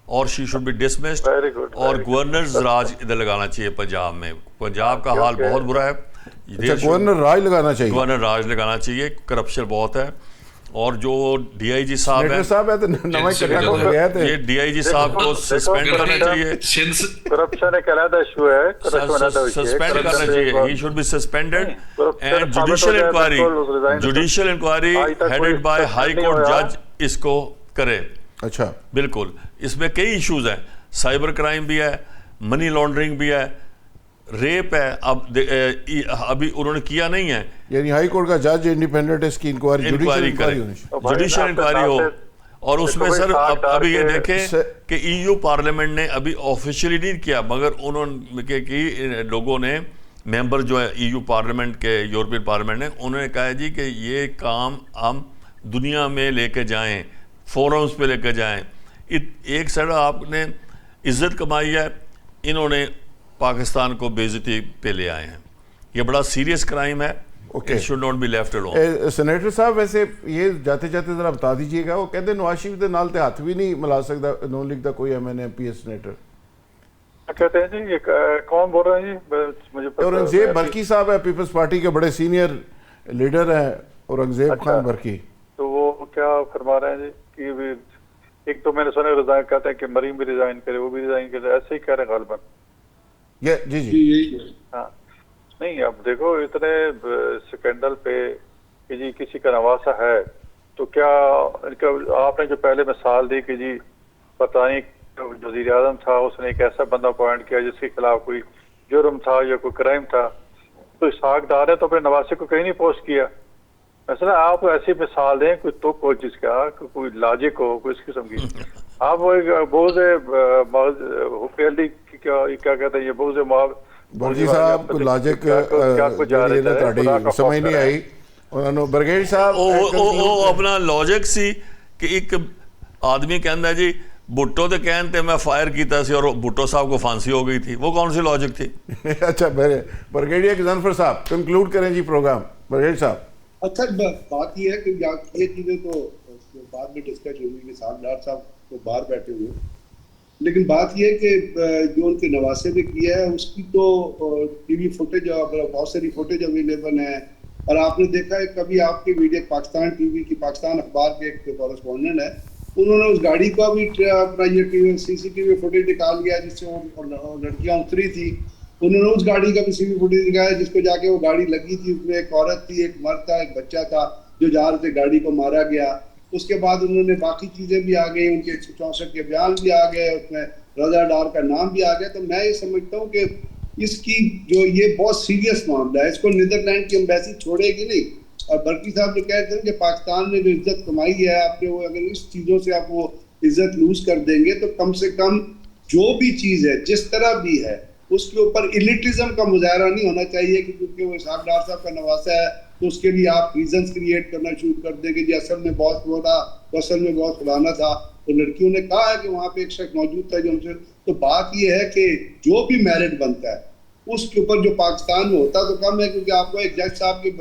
Speaker 3: اور شی شوڈ بی ڈسمسڈ, اور گورنرز راج ادھر لگانا چاہیے پنجاب میں. پنجاب کا حال بہت برا ہے,
Speaker 1: گورنر راج لگانا چاہیے,
Speaker 3: گورنر راج لگانا چاہیے, کرپشن بہت ہے. اور جو ڈی آئی جی صاحب ہیں, یہ ڈی آئی جی صاحب کو سسپینڈ کرنا چاہیے,
Speaker 6: کرپشن ایک علیحدہ ایشو ہے,
Speaker 3: سسپینڈ کرنا چاہیے, he should be suspended, and judicial inquiry headed by high court جج اس کو کرے.
Speaker 1: اچھا
Speaker 3: بالکل, اس میں کئی ایشوز ہیں, سائبر کرائم بھی ہے, منی لانڈرنگ بھی ہے, ریپ ہے. ابھی انہوں نے کیا نہیں ہے,
Speaker 1: یعنی ہائی کورٹ کا جج انڈیپینڈنٹ اس کی
Speaker 3: انکوائری کرے, جوڈیشل انکوائری ہو. اور اس میں سر ابھی یہ دیکھیں کہ ای یو پارلیمنٹ نے ابھی آفیشیلی نہیں کیا, مگر انہوں نے لوگوں نے ممبر جو ہے ای یو پارلیمنٹ کے, یورپین پارلیمنٹ نے, انہوں نے کہا جی کہ یہ کام ہم دنیا میں لے کے جائیں, فورمز پہ لے کے جائیں. ایک سائڈ آپ نے عزت کمائی ہے, انہوں نے پاکستان کو بے عزتی پہ لے آئے ہیں. یہ بڑا سیریس کرائم ہے, it should not be left alone.
Speaker 1: Senator صاحب ویسے یہ جاتے جاتے ذرا بتا دیجئے گا, وہ کہتے ہیں نواز شریف دے نال تے ہاتھ بھی نہیں ملا سکتا نون لیگ دا کوئی ایم این اے پی ایس سینیٹر.
Speaker 6: کہتے ہیں جی یہ کون بول رہے ہیں جی؟
Speaker 1: اورنگزیب برقی صاحب ہے, پیپلز پارٹی کے بڑے سینئر لیڈر ہیں اورنگزیب خان برقی.
Speaker 6: تو وہ کیا فرما رہے ہیں جی کہ ایک تو میں نے سنا ریزائن کہتے ہیں کہ مریم بھی ریزائن کرے, وہ بھی ریزائن کرے, ایسے ہی کہہ رہے ہیں غالباً.
Speaker 1: جی جی
Speaker 6: ہاں نہیں, اب دیکھو اتنے سکینڈل پہ کہ جی کسی کا نواسا ہے, تو کیا آپ نے جو پہلے مثال دی کہ جی پتہ نہیں وزیر اعظم تھا, اس نے ایک ایسا بندہ اپوائنٹ کیا جس کے خلاف کوئی جرم تھا یا کوئی کرائم تھا, تو اسحاق ڈار نے تو اپنے نواسے کو کہیں نہیں پوسٹ کیا. مثلا آپ ایسی مثال دیں کوئی تو کوئی جس کا کوئی لاجک ہو, کوئی اس قسم کی. آپ بوز کیا کہتے ہیں یہ بوز
Speaker 1: برگی صاحب کو لاجک سمجھ نہیں آئی انہوں نے. برگیڑ صاحب
Speaker 3: اپنا لاجک سی کہ ایک آدمی کہندا ہے جی بھٹو تے کہتے میں فائر کیتا سی اور بھٹو صاحب کو پھانسی ہو گئی تھی, وہ کون سی لاجک تھی؟
Speaker 1: اچھا برگیڈیئر غضنفر صاحب کنکلوڈ کریں جی پروگرام. برگیڑ صاحب
Speaker 2: اچھا بات یہ ہے کہ یہ چیزیں تو بعد میں ڈسکس ہوگی کہ صاحب ڈار صاحب تو باہر بیٹھے ہوئے, لیکن بات یہ ہے کہ جو ان کے نواسے نے کیا ہے اس کی تو ٹی وی فوٹیج بہت ساری فوٹیج اویلیبل ہیں. اور آپ نے دیکھا ہے کبھی آپ کی ویڈیو پاکستان ٹی وی کی, پاکستان اخبار کے ایک کورسپونڈنٹ ہے, انہوں نے اس گاڑی کا بھی اپنا یہ سی سی ٹی وی فوٹیج نکال لیا جس سے وہ لڑکیاں اتری تھی, انہوں نے اس گاڑی کا بھی سی وی فوٹیج دکھایا جس کو جا کے وہ گاڑی لگی تھی, اس میں ایک عورت تھی, ایک مرد تھا, ایک بچہ تھا جو جا رہے تھے, گاڑی کو مارا گیا. اس کے بعد انہوں نے باقی چیزیں بھی آ گئی, ان کے 164 کے بیان بھی آ گئے, اس میں رضا ڈار کا نام بھی آ گیا. تو میں یہ سمجھتا ہوں کہ اس کی جو یہ بہت سیریس معاملہ ہے, اس کو نیدرلینڈ کی ایمبیسی چھوڑے گی نہیں. اور برقی صاحب نے کہتے ہیں کہ پاکستان نے جو عزت کمائی ہے آپ نے, وہ اگر اس چیزوں سے آپ وہ عزت لوز کر دیں گے تو کم سے کم جو بھی چیز ہے جس طرح بھی ہے اس کے اوپر ایلیٹزم کا مظاہرہ نہیں ہونا چاہیے کہ کیونکہ وہ اسحاق ڈار صاحب کا نواسا ہے تو اس کے لیے آپ ریزنس کریٹ کرنا شروع کر دیں گے جی اصل میں بہت وہ تھا, اصل میں بہت فلانا تھا. تو لڑکیوں نے کہا ہے کہ وہاں پہ ایک شخص موجود تھا جو ان سے, تو بات یہ ہے کہ جو بھی میرٹ بنتا ہے اس کے اوپر جو پاکستان میں ہوتا تو کم ہے, کیونکہ آپ کو ایک جج صاحب کے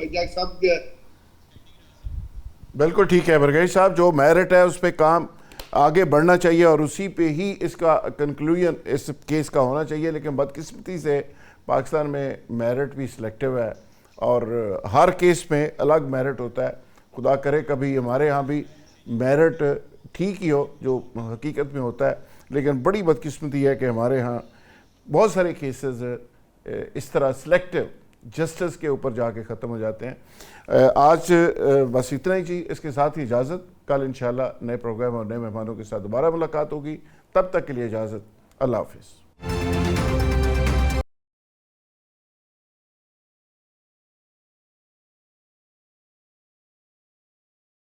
Speaker 1: بالکل ٹھیک ہے برگیڑ صاحب, جو میرٹ ہے اس پہ کام آگے بڑھنا چاہیے اور اسی پہ ہی اس کا کنکلوژن اس کیس کا ہونا چاہیے. لیکن بدقسمتی سے پاکستان میں میرٹ بھی سلیکٹیو ہے اور ہر کیس میں الگ میرٹ ہوتا ہے. خدا کرے کبھی ہمارے ہاں بھی میرٹ ٹھیک ہی ہو جو حقیقت میں ہوتا ہے, لیکن بڑی بدقسمتی ہے کہ ہمارے ہاں بہت سارے کیسز اس طرح سلیکٹیو جسٹس کے اوپر جا کے ختم ہو جاتے ہیں. آج بس اتنا ہی جی, اس کے ساتھ ہی اجازت. کل انشاءاللہ نئے پروگرام اور نئے مہمانوں کے ساتھ دوبارہ ملاقات ہوگی. تب تک کے لیے اجازت. اللہ حافظ.